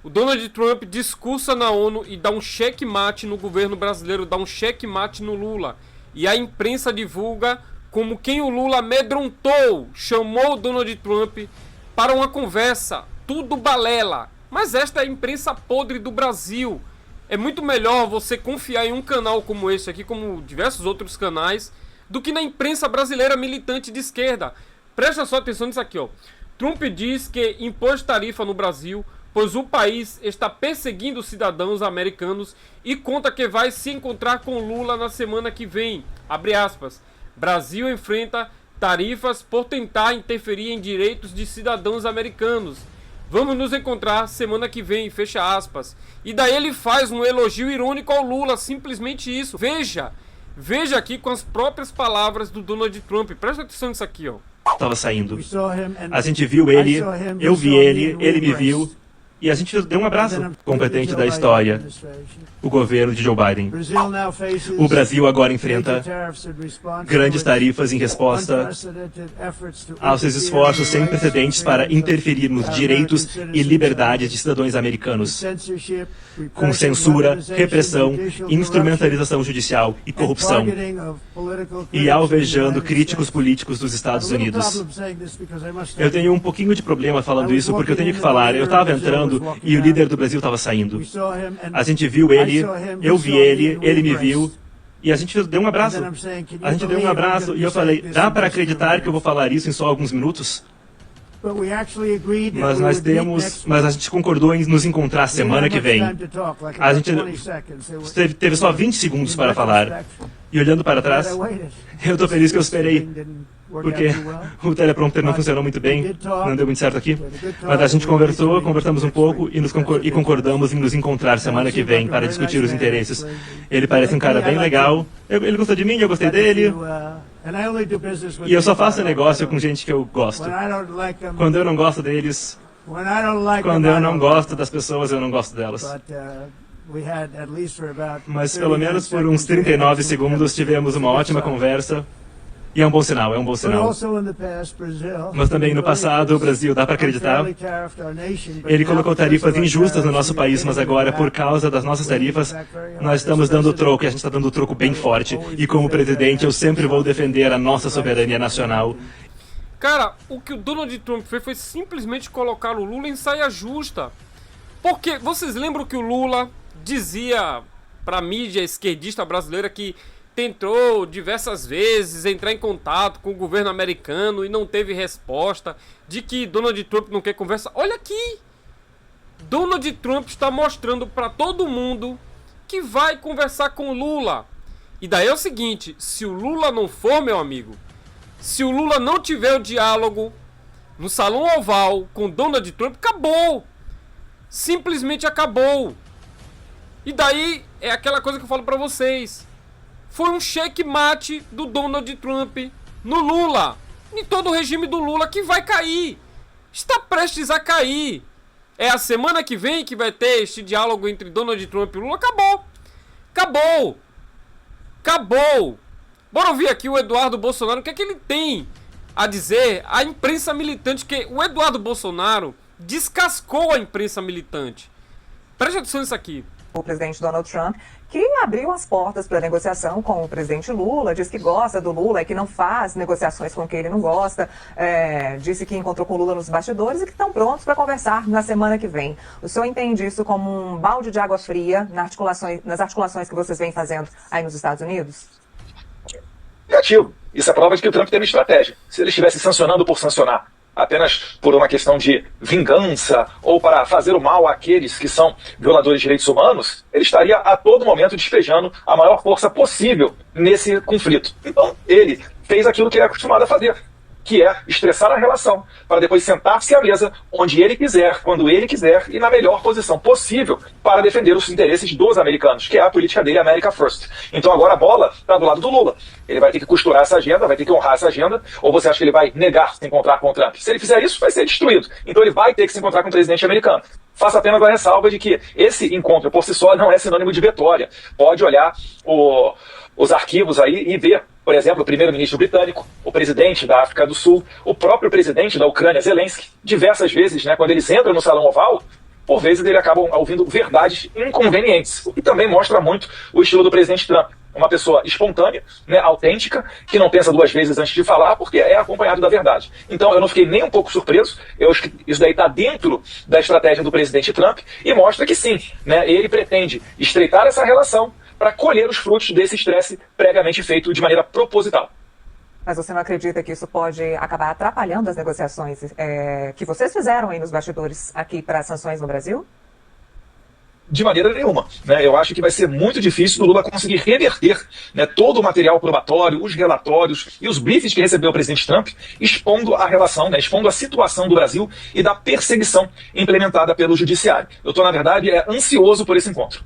O Donald Trump discursa na ONU e dá um checkmate no governo brasileiro, dá um checkmate no Lula. E a imprensa divulga como quem o Lula amedrontou, chamou o Donald Trump para uma conversa, tudo balela. Mas esta é a imprensa podre do Brasil. É muito melhor você confiar em um canal como esse aqui, como diversos outros canais, do que na imprensa brasileira militante de esquerda. Presta só atenção nisso aqui, ó. Trump diz que impôs tarifa no Brasil, pois o país está perseguindo cidadãos americanos e conta que vai se encontrar com Lula na semana que vem. Abre aspas. Brasil enfrenta tarifas por tentar interferir em direitos de cidadãos americanos. Vamos nos encontrar semana que vem, fecha aspas. E daí ele faz um elogio irônico ao Lula, simplesmente isso. Veja aqui com as próprias palavras do Donald Trump. Presta atenção nisso aqui, ó. Estava saindo. A gente viu ele, eu vi ele me viu. E a gente deu um abraço competente da história, o governo de Joe Biden. O Brasil agora enfrenta grandes tarifas em resposta aos seus esforços sem precedentes para interferir nos direitos e liberdades de cidadãos americanos, com censura, repressão, instrumentalização judicial e corrupção, e alvejando críticos políticos dos Estados Unidos. Eu tenho um pouquinho de problema falando isso, porque eu tenho que falar. Eu estava entrando e o líder do Brasil estava saindo. A gente viu ele, eu vi ele me viu, e a gente deu um abraço. A gente deu um abraço e eu falei, dá para acreditar que eu vou falar isso em só alguns minutos? Mas a gente concordou em nos encontrar semana que vem. A gente teve só 20 segundos para falar. E olhando para trás, eu estou feliz que eu esperei, porque o teleprompter não funcionou muito bem, não deu muito certo aqui. Mas a gente conversamos um pouco e concordamos em nos encontrar semana que vem para discutir os interesses. Ele parece um cara bem legal. Ele gostou de mim, eu gostei dele. E eu só faço negócio com gente que eu gosto. Quando eu não gosto deles, quando eu não gosto das pessoas, eu não gosto delas. Mas pelo menos por uns 39 segundos tivemos uma ótima conversa. E é um bom sinal, é um bom sinal. Mas também no passado, o Brasil, dá para acreditar, ele colocou tarifas injustas no nosso país, mas agora, por causa das nossas tarifas, nós estamos dando troco, e a gente está dando troco bem forte. E como presidente, eu sempre vou defender a nossa soberania nacional. Cara, o que o Donald Trump fez foi simplesmente colocar o Lula em saia justa. Porque vocês lembram que o Lula dizia para a mídia esquerdista brasileira que tentou diversas vezes entrar em contato com o governo americano e não teve resposta, de que Donald Trump não quer conversa. Olha aqui, Donald Trump está mostrando para todo mundo que vai conversar com o Lula. E daí é o seguinte, se o Lula não for, meu amigo, se o Lula não tiver o diálogo no Salão Oval com Donald Trump, acabou. Simplesmente acabou. E daí é aquela coisa que eu falo para vocês. Foi um checkmate do Donald Trump no Lula. Em todo o regime do Lula que vai cair. Está prestes a cair. É a semana que vem que vai ter este diálogo entre Donald Trump e Lula. Acabou. Acabou. Acabou. Bora ouvir aqui o Eduardo Bolsonaro. O que é que ele tem a dizer? A imprensa militante, que o Eduardo Bolsonaro descascou a imprensa militante. Preste atenção nisso aqui. O presidente Donald Trump, que abriu as portas para negociação com o presidente Lula, diz que gosta do Lula e que não faz negociações com quem ele não gosta, disse que encontrou com o Lula nos bastidores e que estão prontos para conversar na semana que vem. O senhor entende isso como um balde de água fria nas articulações que vocês vêm fazendo aí nos Estados Unidos? Negativo. Isso é prova de que o Trump tem uma estratégia. Se ele estivesse sancionando por sancionar, apenas por uma questão de vingança ou para fazer o mal àqueles que são violadores de direitos humanos, ele estaria a todo momento despejando a maior força possível nesse conflito. Então, ele fez aquilo que ele é acostumado a fazer, que é estressar a relação, para depois sentar-se à mesa onde ele quiser, quando ele quiser e na melhor posição possível para defender os interesses dos americanos, que é a política dele, America First. Então agora a bola está do lado do Lula. Ele vai ter que costurar essa agenda, vai ter que honrar essa agenda, ou você acha que ele vai negar se encontrar com o Trump? Se ele fizer isso, vai ser destruído. Então ele vai ter que se encontrar com o presidente americano. Faço apenas a ressalva de que esse encontro por si só não é sinônimo de vitória. Pode olhar os arquivos aí e ver, por exemplo, o primeiro-ministro britânico, o presidente da África do Sul, o próprio presidente da Ucrânia, Zelensky, diversas vezes, né, quando eles entram no Salão Oval, por vezes ele acaba ouvindo verdades inconvenientes, o que também mostra muito o estilo do presidente Trump. Uma pessoa espontânea, né, autêntica, que não pensa duas vezes antes de falar, porque é acompanhado da verdade. Então eu não fiquei nem um pouco surpreso, eu acho que isso daí está dentro da estratégia do presidente Trump e mostra que sim, né, ele pretende estreitar essa relação para colher os frutos desse estresse previamente feito de maneira proposital. Mas você não acredita que isso pode acabar atrapalhando as negociações que vocês fizeram aí nos bastidores aqui para as sanções no Brasil? De maneira nenhuma, né? Eu acho que vai ser muito difícil o Lula conseguir reverter, né, todo o material probatório, os relatórios e os briefings que recebeu o presidente Trump, expondo a relação, né, expondo a situação do Brasil e da perseguição implementada pelo judiciário. Eu estou, na verdade, ansioso por esse encontro.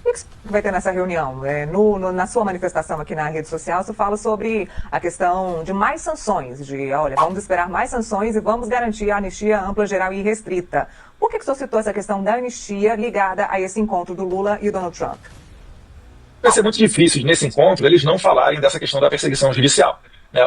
O que vai ter nessa reunião? Na sua manifestação aqui na rede social, você fala sobre a questão de mais sanções, olha, vamos esperar mais sanções e vamos garantir a anistia ampla, geral e restrita. Por que o senhor citou essa questão da anistia ligada a esse encontro do Lula e o Donald Trump? Vai ser muito difícil, nesse encontro, eles não falarem dessa questão da perseguição judicial.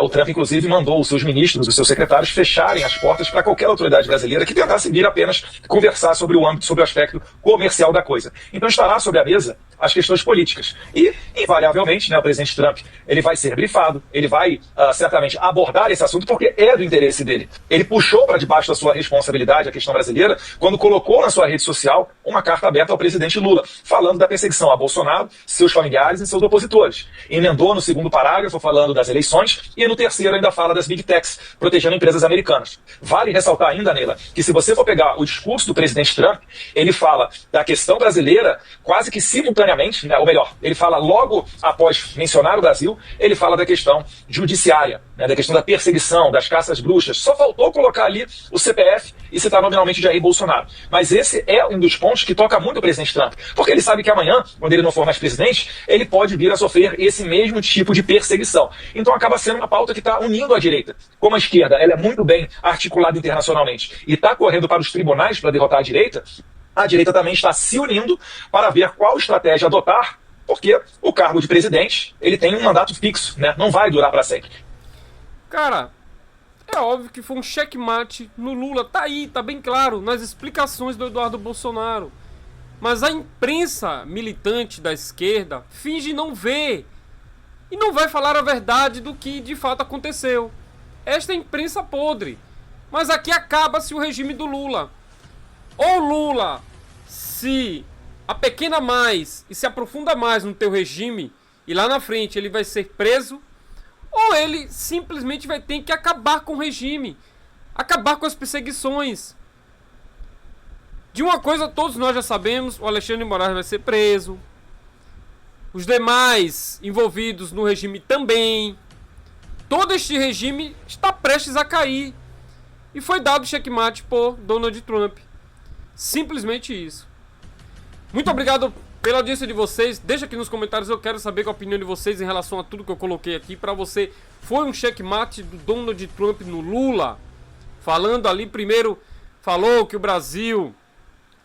O Trump, inclusive, mandou os seus ministros, os seus secretários, fecharem as portas para qualquer autoridade brasileira que tentasse vir apenas conversar sobre o âmbito, sobre o aspecto comercial da coisa. Então estará sobre a mesa as questões políticas. E, invariavelmente, né, o presidente Trump ele vai ser brifado, ele vai certamente abordar esse assunto porque é do interesse dele. Ele puxou para debaixo da sua responsabilidade a questão brasileira quando colocou na sua rede social uma carta aberta ao presidente Lula, falando da perseguição a Bolsonaro, seus familiares e seus opositores. Emendou no segundo parágrafo falando das eleições e no terceiro ainda fala das Big Techs, protegendo empresas americanas. Vale ressaltar ainda, Neila, que se você for pegar o discurso do presidente Trump, ele fala da questão brasileira quase que simultaneamente, né, ou melhor, ele fala logo após mencionar o Brasil, ele fala da questão judiciária, né, da questão da perseguição, das caças bruxas. Só faltou colocar ali o CPF e citar nominalmente Jair Bolsonaro. Mas esse é um dos pontos que toca muito o presidente Trump, porque ele sabe que amanhã, quando ele não for mais presidente, ele pode vir a sofrer esse mesmo tipo de perseguição. Então acaba sendo uma pauta que está unindo a direita. Como a esquerda ela é muito bem articulada internacionalmente e está correndo para os tribunais para derrotar a direita também está se unindo para ver qual estratégia adotar, porque o cargo de presidente ele tem um mandato fixo, né? Não vai durar para sempre. Cara, é óbvio que foi um checkmate no Lula. Tá aí, tá bem claro, nas explicações do Eduardo Bolsonaro. Mas a imprensa militante da esquerda finge não ver. E não vai falar a verdade do que de fato aconteceu. Esta é a imprensa podre. Mas aqui acaba-se o regime do Lula. Ou Lula se apequena mais e se aprofunda mais no teu regime e lá na frente ele vai ser preso, ou ele simplesmente vai ter que acabar com o regime, acabar com as perseguições. De uma coisa todos nós já sabemos, o Alexandre de Moraes vai ser preso, os demais envolvidos no regime também. Todo este regime está prestes a cair. E foi dado checkmate por Donald Trump. Simplesmente isso. Muito obrigado pela audiência de vocês. Deixa aqui nos comentários, eu quero saber qual a opinião de vocês em relação a tudo que eu coloquei aqui. Pra você, foi um checkmate do Donald Trump no Lula? Falando ali, primeiro falou que o Brasil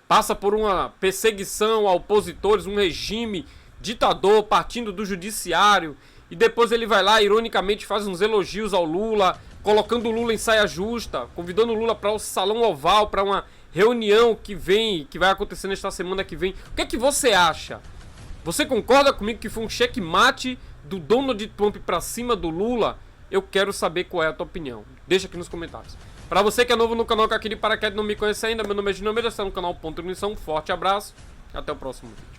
passa por uma perseguição a opositores, um regime ditador partindo do judiciário, e depois ele vai lá, ironicamente, faz uns elogios ao Lula, colocando o Lula em saia justa, convidando o Lula para o Salão Oval, para uma reunião que vai acontecer nesta semana que vem. O que é que você acha? Você concorda comigo que foi um checkmate do Donald Trump para cima do Lula? Eu quero saber qual é a tua opinião. Deixa aqui nos comentários. Para você que é novo no canal, que aqui de paraquedas não me conhece ainda, meu nome é Gino Almeida, está no canal Ponto de Ignição. Um forte abraço e até o próximo vídeo.